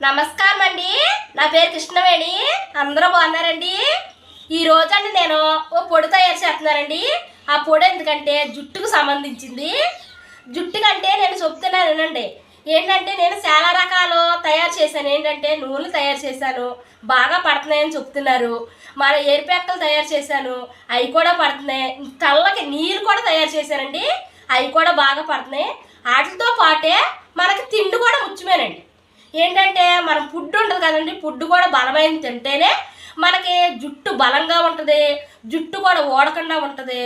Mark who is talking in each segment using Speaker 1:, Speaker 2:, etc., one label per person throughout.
Speaker 1: నమస్కారం అండి. నా పేరు కృష్ణవేణి. అందరూ బాగున్నారండి. ఈ రోజు అండి నేను ఓ పొడి తయారు చేస్తున్నానండి. ఆ పొడి ఎందుకంటే జుట్టుకు సంబంధించింది. జుట్టు కంటే నేను చెప్తున్నాను వినండి. ఏంటంటే నేను చాలా రకాలు తయారు చేశాను. ఏంటంటే నూనెలు తయారు చేశాను, బాగా పడుతున్నాయని చెప్తున్నారు. మన ఏరుపెక్కలు తయారు చేశాను, అవి కూడా పడుతున్నాయి. తల్లకి నీళ్ళు కూడా తయారు చేశానండి, అవి కూడా బాగా పడుతున్నాయి. వాటితో పాటే మనకి తిండి కూడా ముఖ్యమేనండి. ఏంటంటే మనం ఫుడ్ ఉంటుంది కదండి, ఫుడ్ కూడా బలమైన తింటేనే మనకి జుట్టు బలంగా ఉంటుంది, జుట్టు కూడా ఓడకుండా ఉంటుంది,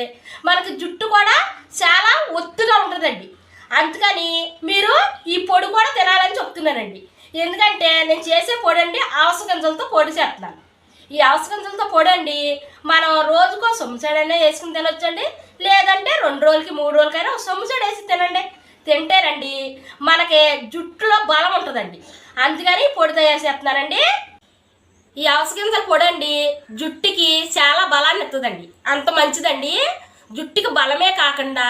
Speaker 1: మనకి జుట్టు కూడా చాలా ఒత్తుగా ఉంటుందండి. అందుకని మీరు ఈ పొడి కూడా తినాలని చెప్తున్నానండి. ఎందుకంటే నేను చేసే పొడి అండి ఆవస గింజలతో పొడి చేస్తున్నాను. ఈ ఆవస గింజలతో పొడి అండి మనం రోజుకో సొమ్ముసాడైనా వేసుకుని తినొచ్చండి, లేదంటే 2 రోజులకి 3 రోజులకైనా సొమ్ముసాడు వేసి తినండి. తింటేనండి మనకి జుట్టులో బలం ఉంటుందండి. అందుకని పొడి తయారు చేస్తున్నానండి. ఈ ఆవస గింజల పొడి అండి జుట్టుకి చాలా బలాన్ని ఇస్తుందండి, అంత మంచిదండి. జుట్టుకి బలమే కాకుండా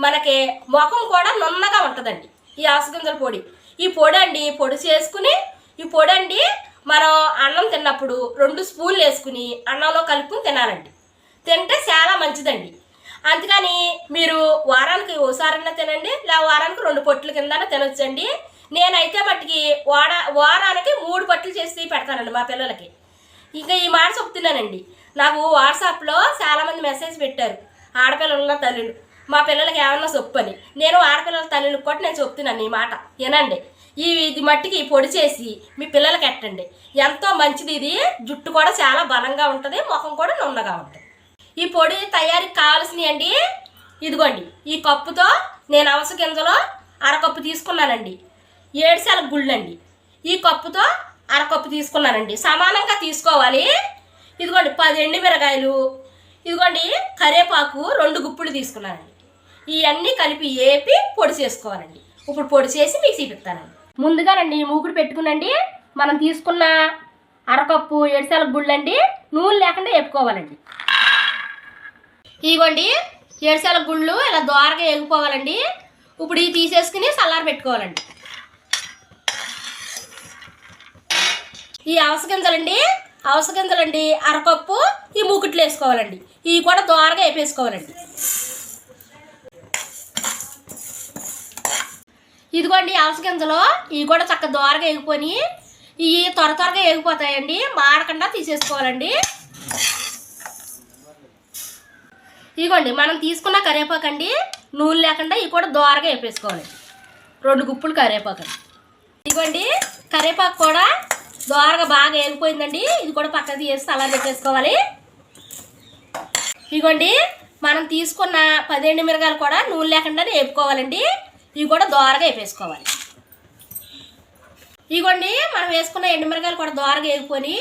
Speaker 1: మనకి ముఖం కూడా నున్నగా ఉంటుందండి ఈ ఆవస గింజల పొడి. ఈ పొడి అండి పొడి చేసుకుని ఈ పొడి అండి మనం అన్నం తిన్నప్పుడు 2 స్పూన్లు వేసుకుని అన్నంలో కలుపుకుని తినాలండి. తింటే చాలా మంచిదండి. అందుకని మీరు వారానికి ఓసారైనా తినండి, లేదా వారానికి 2 పొట్లు కింద తినొచ్చండి. నేనైతే మట్టికి వారానికి 3 పొట్లు చేసి పెడతానండి మా పిల్లలకి. ఇంకా ఈ మాట చెప్తున్నానండి. నాకు వాట్సాప్లో చాలామంది మెసేజ్ పెట్టారు, ఆడపిల్లల తల్లులు మా పిల్లలకి ఏమన్నా చెప్పని. నేను ఆడపిల్లల తల్లులకు కూడా నేను చెప్తున్నాను ఈ మాట వినండి. ఇది మట్టికి పొడి చేసి మీ పిల్లలకి ఎట్టండి, ఎంతో మంచిది. ఇది జుట్టు కూడా చాలా బలంగా ఉంటుంది, ముఖం కూడా నున్నగా ఉంటుంది. ఈ పొడి తయారీకి కావాల్సినవి అండి ఇదిగోండి. ఈ కప్పుతో నేను అవిసె గింజలో అరకప్పు తీసుకున్నానండి. 7 గుళ్ళు అండి. ఈ కప్పుతో అరకప్పు తీసుకున్నానండి, సమానంగా తీసుకోవాలి. ఇదిగోండి 10 ఎండుమిరకాయలు, ఇదిగోండి కరివేపాకు 2 గుప్పులు తీసుకున్నానండి. ఇవన్నీ కలిపి ఏపి పొడి చేసుకోవాలండి. ఇప్పుడు పొడి చేసి మీకు చూపిస్తానండి. ముందుగానండి మూకుడు పెట్టుకునండి మనం తీసుకున్న అరకప్పు 7 గుళ్ళు అండి నూనె లేకుండా వేపుకోవాలండి. ఇదిగోండి 7 గుళ్ళు ఇలా దోరగా వేగిపోవాలండి. ఇప్పుడు ఇవి తీసేసుకుని చల్లారి పెట్టుకోవాలండి. ఈ అవిసె గింజలండి అరకప్పు ఈ మూకుట్లు వేసుకోవాలండి. ఇవి కూడా దోరగా వేపేసుకోవాలండి. ఇదిగోండి అవిసె గింజలు ఇవి కూడా చక్కగా దోరగా వేగిపోయి ఇవి త్వరగా వేగిపోతాయండి, మాడకుండా తీసేసుకోవాలండి. ఇదిగోండి మనం తీసుకున్న కరివేపాకు అండి నూనె లేకుండా ఇవి కూడా దోరగా వేపేసుకోవాలి. 2 గుప్పులు కరివేపాకు అండి. ఇదిగోండి కరివేపాకు కూడా దోరగా బాగా వేగిపోయిందండి. ఇది కూడా పక్కన తీసి అలా పెట్టేసుకోవాలి. ఇదిగోండి మనం తీసుకున్న 10 ఎండుమిరకాయలు కూడా నూనె లేకుండా వేపుకోవాలండి. ఇవి కూడా దోరగా వేపేసుకోవాలి. ఇదిగోండి మనం వేసుకున్న ఎండుమిరకాయలు కూడా దోరగా వేగిపోయి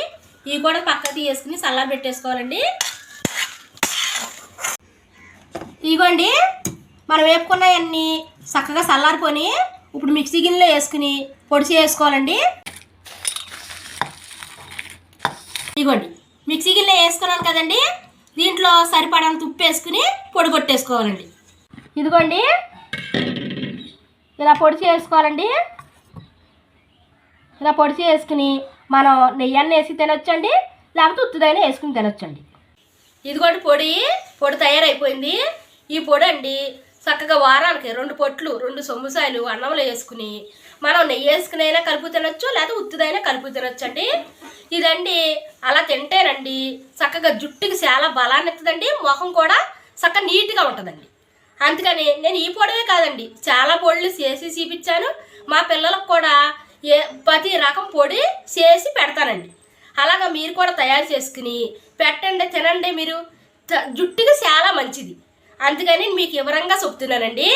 Speaker 1: ఇవి కూడా పక్కన తీసుకుని చల్లారి పెట్టేసుకోవాలండి. ఇదిగోండి మనం వేపుకున్నవన్నీ చక్కగా చల్లారిపోయి ఇప్పుడు మిక్సీ గిన్నెలో వేసుకుని పొడి చేసుకోవాలండి. ఇదిగోండి మిక్సీ గిన్నెలో వేసుకున్నాను కదండి, దీంట్లో సరిపడంత ఉప్పు వేసుకుని పొడి కొట్టేసుకోవాలండి. ఇదిగోండి ఇలా పొడి చేసుకోవాలండి. ఇలా పొడి చేసుకుని మనం నెయ్యి వేసి తినొచ్చండి, లేకపోతే ఉత్తుదైనా వేసుకుని తినొచ్చండి. ఇదిగోండి పొడి తయారైపోయింది. ఈ పొడి అండి చక్కగా వారానికి 2 పొట్లు 2 సొమ్ముసాయలు అన్నంలో వేసుకుని మనం నెయ్యి వేసుకుని అయినా కలుపు తినొచ్చు, లేదా ఉత్తుదైనా కలుపు తినొచ్చండి. ఇదండి అలా తింటేనండి చక్కగా జుట్టుకి చాలా బలాన్ని ఇస్తుందండి, ముఖం కూడా చక్కగా నీట్గా ఉంటుందండి. అందుకని నేను ఈ పొడివే కాదండి చాలా పొడులు చేసి చూపించాను. మా పిల్లలకు కూడా ప్రతి రకం పొడి చేసి పెడతానండి. అలాగా మీరు కూడా తయారు చేసుకుని పెట్టండి, తినండి. మీరు జుట్టుకి చాలా మంచిది. అందుకని మీకు వివరంగా చెప్తున్నానండి.